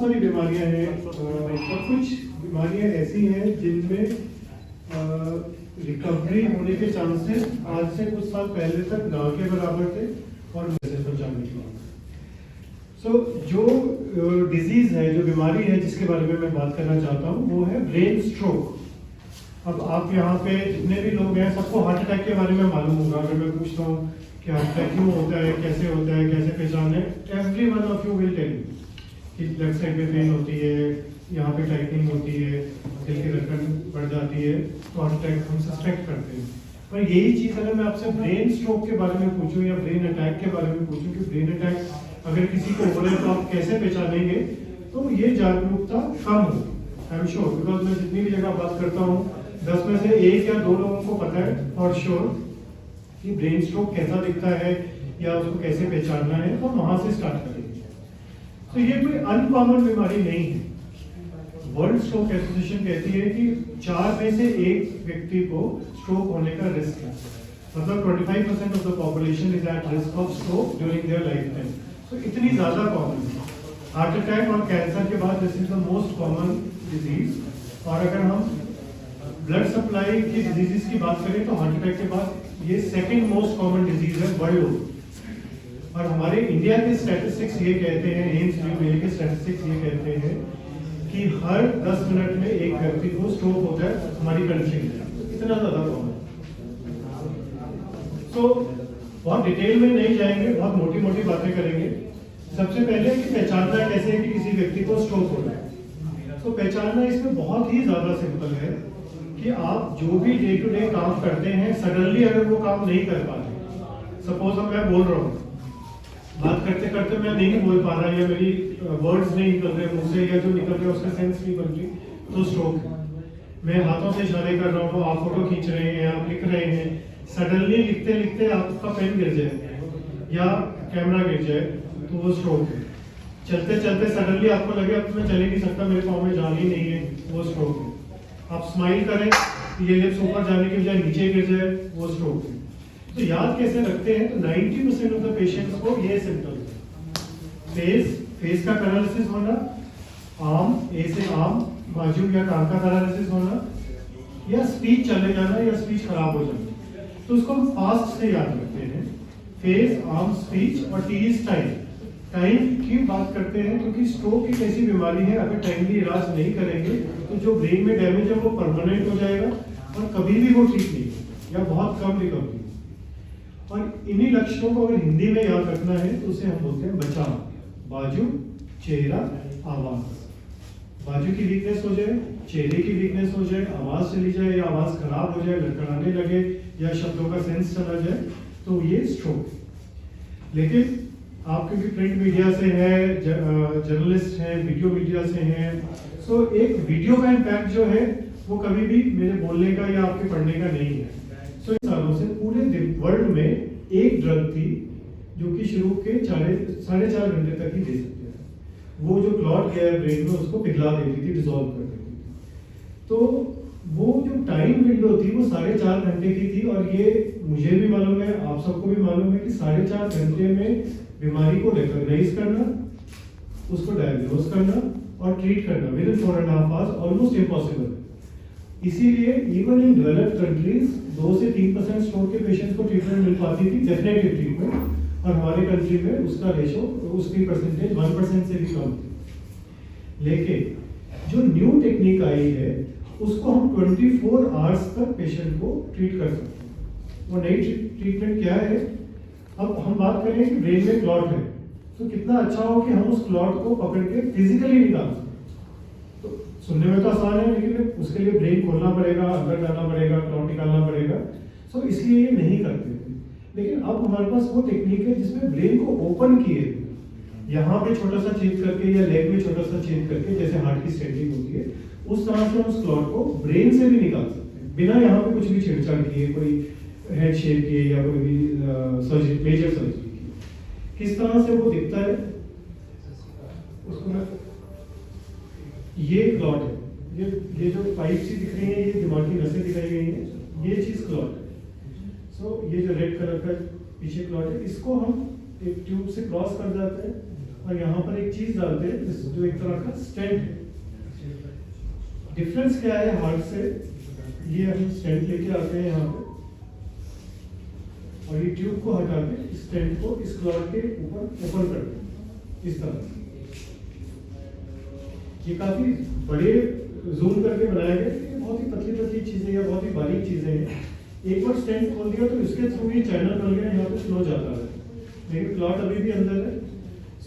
सारी बीमारियां हैं और कुछ बीमारियां ऐसी हैं जिनमें रिकवरी होने के चांसेस आज से कुछ साल पहले तक ना के बराबर थे और मैसेज पर जाने के बाद। जो डिजीज है, जो बीमारी है जिसके बारे में मैं बात करना चाहता हूँ वो है ब्रेन स्ट्रोक। अब आप यहाँ पे जितने भी लोग हैं सबको हार्ट अटैक के बारे में मालूम होगा। अगर मैं पूछता हूँ कि हार्ट अटैक क्यों होता है, कैसे होता है, कैसे पहचान है, every one of you will tell you कि लेफ्ट साइड पे पेन होती है, यहाँ पे टाइटनिंग होती है, दिल की धड़कन बढ़ जाती है, तो हार्ट अटैक हम सस्पेक्ट करते हैं। पर यही चीज़ अगर मैं आपसे ब्रेन स्ट्रोक के बारे में पूछूं या ब्रेन अटैक के बारे में पूछूं कि ब्रेन अटैक अगर किसी को हो रहा है तो आप कैसे पहचानेंगे, तो ये जागरूकता कम होगी। आई एम श्योर, बिकॉज मैं जितनी भी जगह बात करता हूँ 10 में से 1 या 2 लोगों को पता है फॉर श्योर कि ब्रेन स्ट्रोक कैसा दिखता है या उसको कैसे पहचानना है, तो वहां से स्टार्ट करेंगे। तो ये कोई अनकॉमन बीमारी नहीं है। वर्ल्ड स्ट्रोक एसोसिएशन कहती है कि 4 में से 1 व्यक्ति को स्ट्रोक होने का रिस्क है। मतलब 25% of the population is at risk of stroke during their life time. तो इतनी ज्यादा कॉमन है। हार्ट अटैक और कैंसर के बाद this is the most common disease. और अगर हम ब्लड सप्लाई की डिजीज की बात करें तो हार्ट अटैक के बाद ये सेकंड मोस्ट कॉमन डिजीज है वर्ल्ड ओवर। और हमारे इंडिया के स्टैटिस्टिक्स ये कहते हैं, एम्स न्यू के स्टैटिस्टिक्स ये कहते हैं कि हर 10 मिनट में एक व्यक्ति को स्ट्रोक होता है हमारी कंट्री में। इतना ज्यादा कॉमन। तो बहुत डिटेल में नहीं जाएंगे, बहुत मोटी मोटी बातें करेंगे। सबसे पहले कि पहचानना कैसे है कि किसी व्यक्ति को स्ट्रोक हो रहा है। तो पहचानना इसमें बहुत ही ज्यादा सिंपल है कि आप जो भी डे टू डे काम करते हैं, सडनली अगर वो काम नहीं कर पाते, सपोज अब मैं बोल रहा हूँ, बात करते करते मैं नहीं बोल पा रहा या मेरी वर्ड्स नहीं निकल रहे मुंह से, या जो निकल रहे उसका सेंस नहीं बन रही, तो स्ट्रोक है। मैं हाथों से इशारे कर रहा हूँ, आप फोटो खींच रहे हैं, आप लिख रहे हैं, सडनली लिखते लिखते आपका पेन गिर जाए या कैमरा गिर जाए, तो वो स्ट्रोक है। चलते चलते सडनली आपको लगे अब मैं चल ही नहीं सकता, मेरे पाँव में जान ही नहीं है, वो स्ट्रोक है। आप स्माइल करें, ये लिप्स ऊपर जाने के बजाय नीचे गिर जाए, वो स्ट्रोक है। तो याद कैसे रखते हैं, तो 90% ऑफ द पेशेंट्स को ये सिम्टम्स है। फेस का पैरालिसिस होना, आर्म, ए से आर्म, बाजू या कान का पैरालिसिस होना, या स्पीच चले जाना या स्पीच खराब हो जाना। तो उसको हम फास्ट से याद रखते हैं, फेस, आर्म, स्पीच। और टी इज टाइम। टाइम की बात करते हैं क्योंकि स्ट्रोक एक ऐसी बीमारी है, अगर टाइमली इलाज नहीं करेंगे तो जो ब्रेन में डैमेज है वो परमानेंट हो जाएगा और कभी भी वो ठीक नहीं होगा या बहुत कम रिकवरी। और इन्हीं लक्षणों को अगर हिंदी में याद रखना है तो उसे हम बोलते हैं बचाव। बाजू, चेहरा, आवाज। बाजू की वीकनेस हो जाए, चेहरे की वीकनेस हो जाए, आवाज चली जाए या आवाज खराब हो जाए, लड़खड़ाने लगे या शब्दों का सेंस चला जाए, तो ये स्ट्रोक है। लेकिन आप क्योंकि प्रिंट मीडिया से है, जर्नलिस्ट हैं, वीडियो मीडिया से हैं, सो एक वीडियो का इम्पैक्ट जो है वो कभी भी मेरे बोलने का या आपके पढ़ने का नहीं है। सो इन सालों से पूरे वर्ल्ड में एक ड्रग थी जो कि शुरू के 4.5 घंटे तक ही दे सकते हैं। वो जो क्लॉट गया है ब्रेन में उसको पिघला देती थी, डिसॉल्व कर देती थी। तो वो जो टाइम विंडो थी वो 4.5 घंटे की थी। और ये मुझे भी मालूम है, आप सबको भी मालूम है कि 4.5 घंटे में बीमारी को रिकॉग्नाइज करना, उसको डायग्नोज करना और ट्रीट करना with in 4.5 hours almost impossible है। इसीलिए इवन इन डेवलप्ड कंट्रीज 2 से 3% स्ट्रोक के पेशेंट्स को ट्रीटमेंट मिल पाती थी, डेफिनेटिव ट्रीटमेंट, और हमारे कंट्री में उसका रेशो, उसकी परसेंटेज 1% से भी कम थी। लेकिन जो न्यू टेक्निक आई है उसको हम 24 आवर्स तक पेशेंट को ट्रीट कर सकते हैं। वो नई ट्रीटमेंट क्या है, अब हम बात करें कि ब्रेन में क्लॉट है, तो कितना अच्छा हो कि हम उस क्लॉट को पकड़ के फिजिकली निकाल सकें। तो सुनने में तो आसान है, लेकिन उसके लिए ब्रेन खोलना पड़ेगा, अंदर जाना पड़ेगा, क्लॉट निकालना पड़ेगा। सो इसलिए ये नहीं करते थे। लेकिन अब हमारे पास वो टेक्निक है जिसमें ब्रेन को ओपन किए, यहाँ पे छोटा सा छेद करके या लेग में छोटा सा छेद करके, जैसे हार्ट की स्टेंटिंग होती है, उस तरह से हम उस क्लॉट को ब्रेन से भी निकाल सकते हैं बिना यहाँ पे कुछ भी छेड़छाड़ किए, कोई हेड शेप किए या कोई भी सर्जरी, मेजर सर्जरी की। किस तरह से वो दिखता है उसको मैं, ये क्लॉट है, ये जो पाइप सी दिख रही है, ये दिमागी नसें दिखाई गई हैं, ये चीज क्लॉट है। सो ये जो रेड कलर का पीछे क्लॉट है, इसको हम एक ट्यूब से क्रॉस कर जाते हैं और यहाँ पर एक चीज डालते हैं जो एक तरह का स्टेंट है। डिफरेंस क्या है हार्ट से, ये हम स्टेंट लेके आते हैं यहाँ पे और ये ट्यूब को हटा के स्टेंट को इस क्लॉट के ऊपर ओपन करते हैं इस तरह से। ये काफी बड़े जूम करके बनाया गया, ये बहुत ही पतली पतली चीजें या बहुत ही बारीक चीजें हैं। एक बार स्टेंट खोल दिया तो इसके थ्रू ये चैनल बन गया, यहाँ पे फ्लो जाता है, लेकिन क्लॉट अभी भी अंदर है।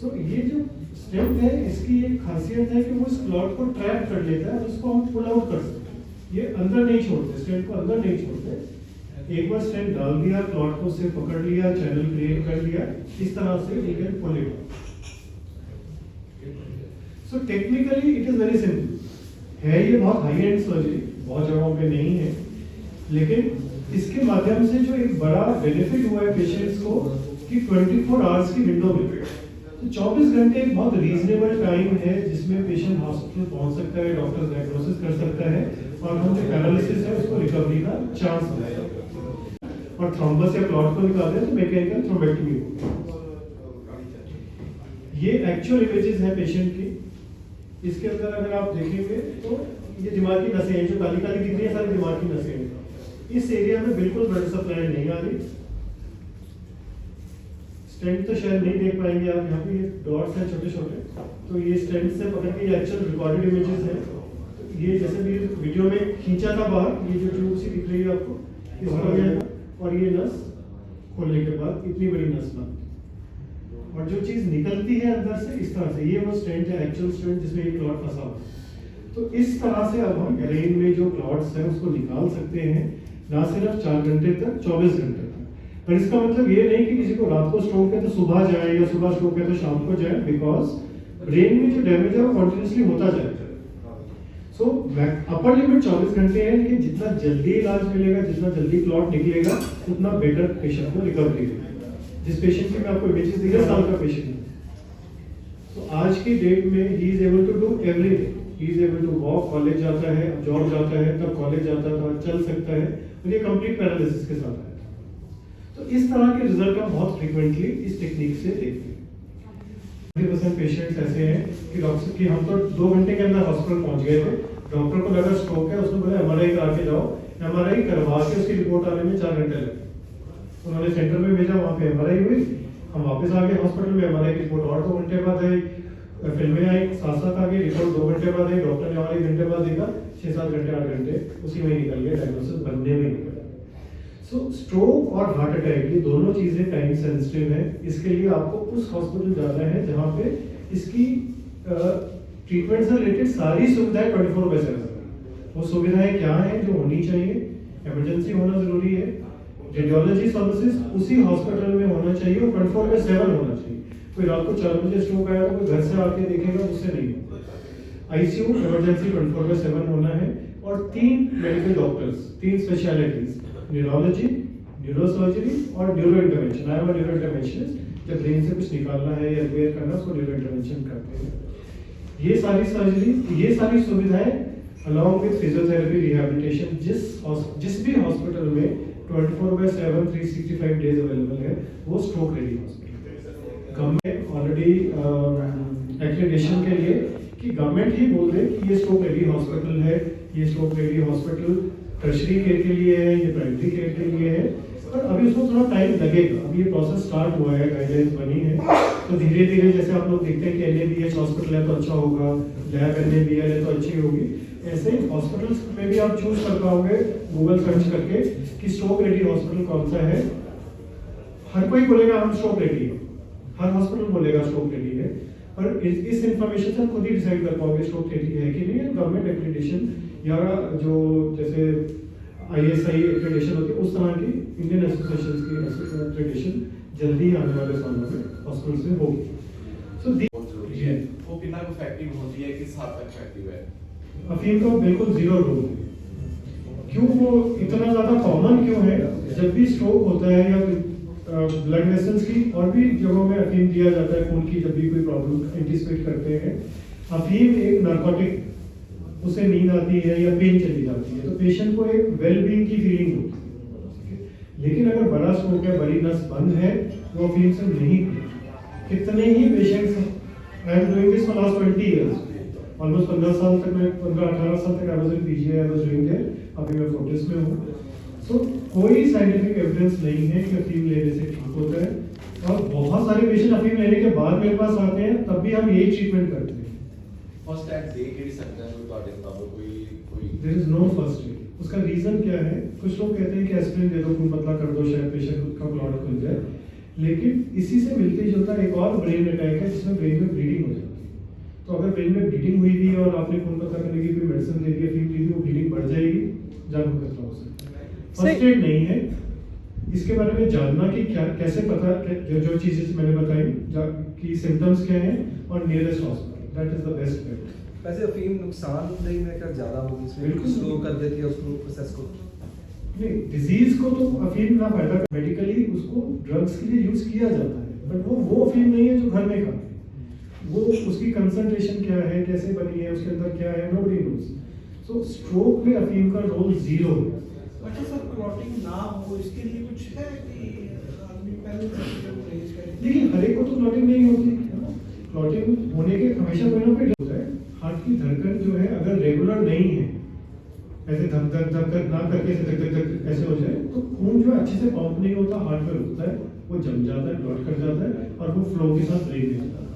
सो ये जो स्टेंट है इसकी एक खासियत है कि वो इस क्लॉट को ट्रैप कर लेता है और उसको हम पुल आउट कर सकते हैं। ये अंदर नहीं छोड़ते, स्टेंट को अंदर नहीं छोड़ते। एक बार स्टेंट डाल दिया, क्लॉट को से पकड़ लिया, चैनल क्रिएट कर लिया, इस तरह से we can pull it. So technically it is very simple है। ये बहुत हाई एंड सर्जरी, बहुत जगहों पे नहीं है, लेकिन इसके माध्यम से जो एक बड़ा बेनिफिट हुआ है पेशेंट्स को कि 24 आवर्स की विंडो मिल गई। तो 24 घंटे एक बहुत रीजनेबल टाइम है जिसमें पेशेंट हॉस्पिटल पहुंच सकता है, डॉक्टर डायग्नोसिस कर सकता है और हम जो पैरालिसिस है उसको रिकवरी का चांस है। और थ्रोम्बस या क्लॉट को निकालते हैं तो मैकेनिकल थ्रोम्बेक्टमी होगी। ये एक्चुअल इमेजेस है पेशेंट की। इसके अंदर अगर आप देखेंगे तो ये दिमाग की नसें हैं, जो काली काली दिख रही है सारी दिमाग की नसें हैं। इस एरिया में बिल्कुल ब्लड सप्लाई नहीं आ रही। स्टेंट तो शायद नहीं देख पाएंगे आप, यहाँ पे ये डॉट्स हैं छोटे छोटे, तो ये स्टेंट से पकड़ के ये एक्चुअल रिकॉर्डेड इमेजेस हैं। तो ये जैसे भी वीडियो में खींचा था बाहर, ये जो ट्यूब सी दिख रही है आपको, इसका ये और ये नस खोलने के बाद इतनी बड़ी नस बंद, और जो चीज निकलती है अंदर से इस तरह से, ये वो स्टेंट है, एक्चुअल स्टेंट जिसमें ये क्लॉट फंसा हुआ है। तो इस तरह से अब हम ब्रेन में जो क्लॉट्स हैं उसको निकाल सकते हैं, ना सिर्फ 4 घंटे तक, 24 घंटे तक। पर इसका मतलब ये नहीं कि किसी को रात को स्ट्रोक है तो सुबह जाए या सुबह स्ट्रोक है तो शाम को जाए, बिकॉज ब्रेन में जो डैमेज है वो कॉन्टिन्यूसली होता जाएगा। सो अपर लिमिट 24 घंटे है, लेकिन जितना जल्दी इलाज मिलेगा, जितना जल्दी क्लॉट निकलेगा, उतना बेटर पेशेंट को रिकवरी होगी। जिस पेशेंट की मैं आपको इमेजेस दी, 13 साल का पेशेंट है, तो आज की डेट में he is able to do everything. He is able to walk, college जाता है, जॉब जाता है, तब कॉलेज जाता था, चल सकता है, और ये कंप्लीट पैरालिसिस के साथ आया। तो इस तरह के रिजल्ट हम बहुत फ्रीक्वेंटली इस टेक्निक से देखते हैं। 20% पेशेंट्स ऐसे हैं कि डॉक्टर की हम तो 2 घंटे के अंदर हॉस्पिटल पहुंच गए थे, डॉक्टर को लगा स्ट्रोक है, उसने बोला एमआरआई करा के जाओ। एमआरआई करवा के उसकी रिपोर्ट आने में 4 घंटे लगे। उन्होंने सेंटर में भेजा, वहाँ पे एमआरआई हुई, हम वापस आ गए हॉस्पिटल में, एमआरआई की रिपोर्ट और 2 घंटे बाद आई, फिल्में आई, साथ साथ आ गई, रिपोर्ट 2 घंटे बाद आई, डॉक्टर ने और 1 घंटे बाद देखा, 6-7 घंटे 8 घंटे उसी में निकल गए, डायग्नोसिस बनने में निकल। सो स्ट्रोक और हार्ट अटैक ये दोनों चीजें टाइम सेंसिटिव है। इसके लिए आपको उस हॉस्पिटल जाना है जहाँ पे इसकी ट्रीटमेंट से रिलेटेड सारी सुविधाएं 24/7। वो सुविधाएं क्या हैं जो होनी चाहिए? इमरजेंसी होना जरूरी है, रेडियोलॉजी सर्विसेज उसी हॉस्पिटल में होना चाहिए और 24/7 होना चाहिए। कोई रात को 4 बजे स्ट्रोक आया तो कोई घर से आके देखेगा, उससे नहीं होगा। आईसीयू इमरजेंसी 24/7 होना है, और 3 medical doctors, 3 specialities, neurology, neurosurgery और neuro intervention. I am a neuro interventionist. जब ब्रेन से कुछ निकालना है या रिपेयर करना है उसको न्यूरो इंटरवेंशन करते हैं। ये सारी सर्जरी, ये सारी सुविधाएं अलॉन्ग विद फिजियोथेरेपी, रिहैबिलिटेशन जिस भी हॉस्पिटल में 24/7 365 डेज अवेलेबल है, वो stroke ready hospital. Government already accreditation के लिए कि गवर्नमेंट ही बोल दे कि ये स्ट्रोक रेडी हॉस्पिटल है, ये stroke ready hospital tertiary care के लिए है, ये प्राइमरी केयर के लिए है, पर अभी उसको थोड़ा टाइम लगेगा। अभी ये प्रोसेस स्टार्ट हुआ है, गाइडलाइंस बनी है, तो धीरे धीरे जैसे आप लोग देखते हैं कि NABH हॉस्पिटल है तो अच्छा होगा, लैब NABL है तो अच्छी होगी, ऐसे ही हॉस्पिटल्स में भी आप चूज कर पाओगे गूगल सर्च करके कि स्ट्रोक रेडी हॉस्पिटल कौन सा है। हर कोई बोलेगा हम स्ट्रोक रेडी है, हर हॉस्पिटल बोलेगा स्ट्रोक रेडी है, पर इस इंफॉर्मेशन से खुद ही डिसाइड कर पाओगे स्ट्रोक रेडी है कि नहीं। गवर्नमेंट एक्रेडिटेशन या जो जैसे ISI एक्रेडिटेशन होती है, उस तरह की इंडियन एसोसिएशंस की एक्रेडिटेशन जल्दी आने वाले सालों में हॉस्पिटल्स में होगी। सो वो कितना इफेक्टिव होती है, किस हद तक इफेक्टिव है? अफीम का बिल्कुल 0 रोल है। क्यों वो इतना ज्यादा कॉमन क्यों है? जब भी स्ट्रोक होता है या ब्लड वेसल्स की और भी जगहों में अफीम दिया जाता है, खून की जब भी कोई प्रॉब्लम एंटीसिपेट करते हैं, अफीम एक नार्कोटिक, उसे नींद आती है या पेन चली जाती है तो पेशेंट को एक वेलबींग की फीलिंग होती है। लेकिन अगर बड़ा स्ट्रोक है, बड़ी नस बंद है, वो अफीम से नहीं खुलेगी। कितने ही patients I am doing this for last 20 years, almost 15 साल तक मैं 15-18 साल तक I was in PGI, I was doing there, अभी मैं फोर्टिस में हूँ। सो कोई साइंटिफिक एविडेंस नहीं है कि अफीम लेने से ठीक होता है, और बहुत सारे पेशेंट अफीम लेने के बाद मेरे पास आते हैं, तब भी हम यही ट्रीटमेंट करते हैं। फर्स्ट एड दे के सकते हैं कोई ਤੁਹਾਡੇ मुताबिक कोई there is no first aid. उसका रीजन क्या है? कुछ लोग कहते हैं कि एस्पिरिन दे दो, खून पतला कर दो, शायद पेशेंट का क्लॉट खुल जाए, लेकिन इसी से मिलते जुलता एक और ब्रेन अटैक है जिसमें ब्रेन में ब्लीडिंग हो जाती है। तो अगर ब्रेन में ब्लीडिंग हुई भी और आपने खून पतला करने की कोई मेडिसिन दे दी, अफीम दी, वो ब्लीडिंग बढ़ जाएगी, जान को खतरा हो सकता है। फर्स्ट एड नहीं है। इसके बारे में जानना कि क्या कैसे पता जो चीजें मैंने बताई कि सिम्टम्स क्या हैं, और nearest hospital, that is the best way. वैसे अफीम नुकसानदेह में क्या ज्यादा होगी, इसमें बिल्कुल स्लो कर देती है उसको प्रोसेस को। नहीं, डिजीज को तो अफीम ना फायदा, मेडिकली उसको ड्रग्स के लिए यूज किया जाता है, बट वो अफीम नहीं है जो घर में खाते हैं। वो उसकी कंसंट्रेशन क्या है, कैसे बनी है, उसके अंदर क्या है, नोबडी नोस। सो स्ट्रोक में अफीम का रोल जीरो है। अच्छा सर, क्लॉटिंग ना हो इसके लिए कुछ है कि आदमी पहले परहेज करे? लेकिन हर एक को तो क्लॉटिंग नहीं होती है ना। क्लॉटिंग होने के हमेशा कोई ना कोई होता है। हार्ट की धड़कन जो है अगर रेगुलर नहीं है, ऐसे धक धक धक धक ना करके ऐसे धक धक धक ऐसे हो जाए, तो खून जो अच्छे से पंप नहीं होता, हार्ट में रुकता है, वो जम जाता है, क्लॉट कर जाता है, और वो फ्लो के साथ ब्रेन में जाता है।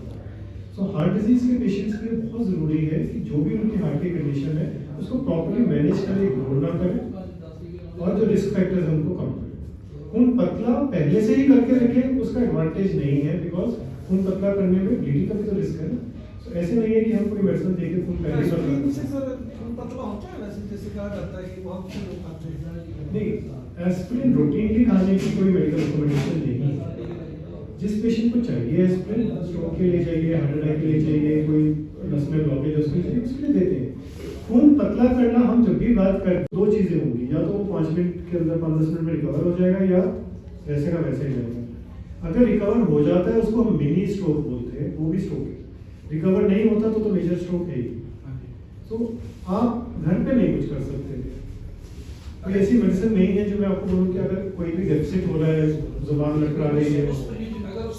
सो हार्ट डिजीज के पेशेंट्स के लिए बहुत जरूरी है कि जो भी उनकी हार्ट की कंडीशन है उसको प्रॉपर्ली मैनेज करें, इग्नोर ना करें, और जो रिस्क फैक्टर्स हैं उनको कम करें। खून पतला पहले से ही करके रखें, उसका एडवांटेज नहीं है, बिकॉज खून पतला करने में ब्लीडिंग का भी तो रिस्क है ना। तो ऐसे नहीं है कि हम कोई मेडिसिन देके खून पहले कर एस्पिरिन से सकते सर खून पतला होता है वैसे, जैसे कहा जाता है कि बहुत से लोग खाते हैं। नहीं, एस्पिरिन रूटीनली खाने की कोई मेडिकल रिकमेंडेशन नहीं है। जिस पेशेंट को चाहिए एस्पिरिन, स्ट्रोक के लिए चाहिए, हार्ट अटैक के लिए चाहिए, कोई नस में ब्लॉकेज है उसके लिए चाहिए, उसके लिए देते हैं। खून पतला करना हम जब भी बात करें, दो चीजें होंगी, या तो वो 5 मिनट के अंदर 5-10 मिनट में रिकवर हो जाएगा, या वैसे का वैसे ही जाएगा। अगर रिकवर हो जाता है उसको हम मिनी स्ट्रोक बोलते हैं, वो भी स्ट्रोक है। रिकवर नहीं होता तो मेजर स्ट्रोक है ही। तो आप घर पे नहीं कुछ कर सकते। कोई ऐसी मेडिसिन नहीं है जो मैं आपको बोलूं कि अगर कोई भी डेफिसिट हो रहा है, जुबान लटका रही है।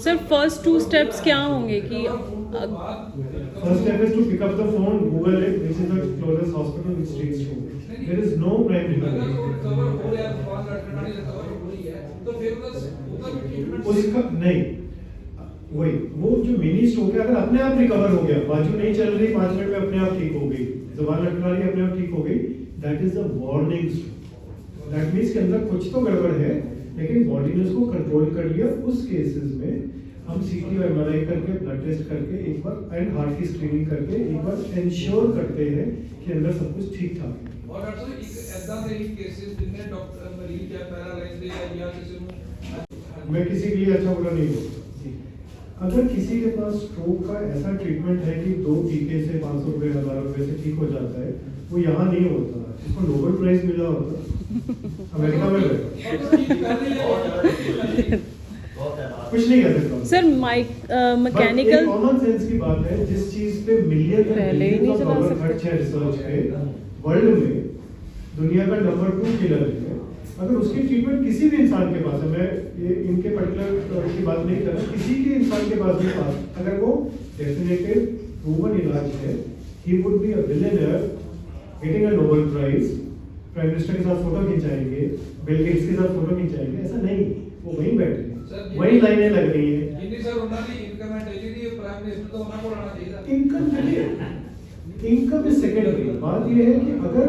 सर फर्स्ट 2 स्टेप्स क्या होंगे कि First step is to pick up the phone, Google it, which is the closest hospital which treats stroke. There is no prime उसका नहीं, वही वो जो मिनी स्ट्रोक है, अगर अपने आप रिकवर हो गया, बाजू नहीं चल रही, 5 मिनट में अपने आप ठीक हो गई, जुबान लटका रही अपने आप ठीक हो गई, that is the warning stroke. That means के अंदर कुछ तो गड़बड़ है, लेकिन बॉडी ने उसको कंट्रोल कर लिया। उस केसेस में हम सीटी और एमआरआई करके, ब्लड टेस्ट करके एक बार, एंड हार्ट की स्क्रीनिंग करके एक बार इंश्योर करते हैं कि अंदर सब कुछ ठीक ठाक है। और डॉक्टर साहब एक ऐसा सही केसेस जिनमें डॉक्टर मरीज या पैरालाइज्ड है या किसी को, मैं किसी के लिए अच्छा बुरा नहीं बोलता। अगर किसी के पास स्ट्रोक का ऐसा ट्रीटमेंट है कि 2 टीके से 500 रुपए 1000 रुपए से ठीक हो जाता है, वो यहाँ नहीं होता, इसको नोबेल प्राइज मिला होता अमेरिका में कुछ नहीं कर सकता सर मैकेनिकल कॉमन सेंस की बात है, जिस चीज पे मिलियन पहले ही नहीं चला सकते। खर्च है रिसर्च पे वर्ल्ड में, दुनिया का नंबर 2 किलर है, अगर उसकी ट्रीटमेंट किसी भी इंसान के पास है, मैं ये इनके पर्टिकुलर की बात नहीं कर रहा, किसी के इंसान के पास भी पास अगर वो डेफिनेटिव प्रूवन इलाज है, he would be a billionaire getting a Nobel prize, prime minister के साथ फोटो खिंचाएंगे, बिल गेट्स के साथ फोटो खिंचाएंगे, ऐसा नहीं, वो वहीं बैठे हैं, वहीं लाइनें लग रही है। जिन्नी सर उन्होंने इनकम है चाहिए प्राइम मिनिस्टर तो उन्हें को आना चाहिए। Income is secondary. बात ये है कि अगर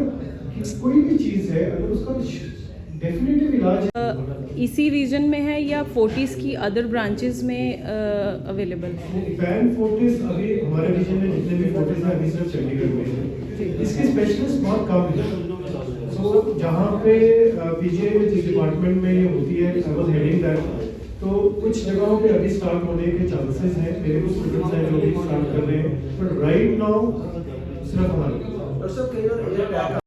कोई भी चीज है, अगर उसका डेफिनेटिव इलाज इसी रीजन में है या फोर्टिस की अदर ब्रांचेस में अवेलेबल है? पैन फोर्टिस अभी हमारे रीजन में जितने भी फोर्टिस हैं अभी सिर्फ चंडीगढ़ में है, इसके स्पेशलिस्ट बहुत कम है। सो जहाँ पे पीजीआई में जिस डिपार्टमेंट में ये होती है, आई वाज हेडिंग दैट, तो कुछ जगहों पे अभी स्टार्ट होने के चांसेस हैं, मेरे कुछ स्टूडेंट्स हैं जो भी स्टार्ट कर रहे हैं, बट राइट नाउ सिर्फ हमारे डॉक्टर साहब कई बार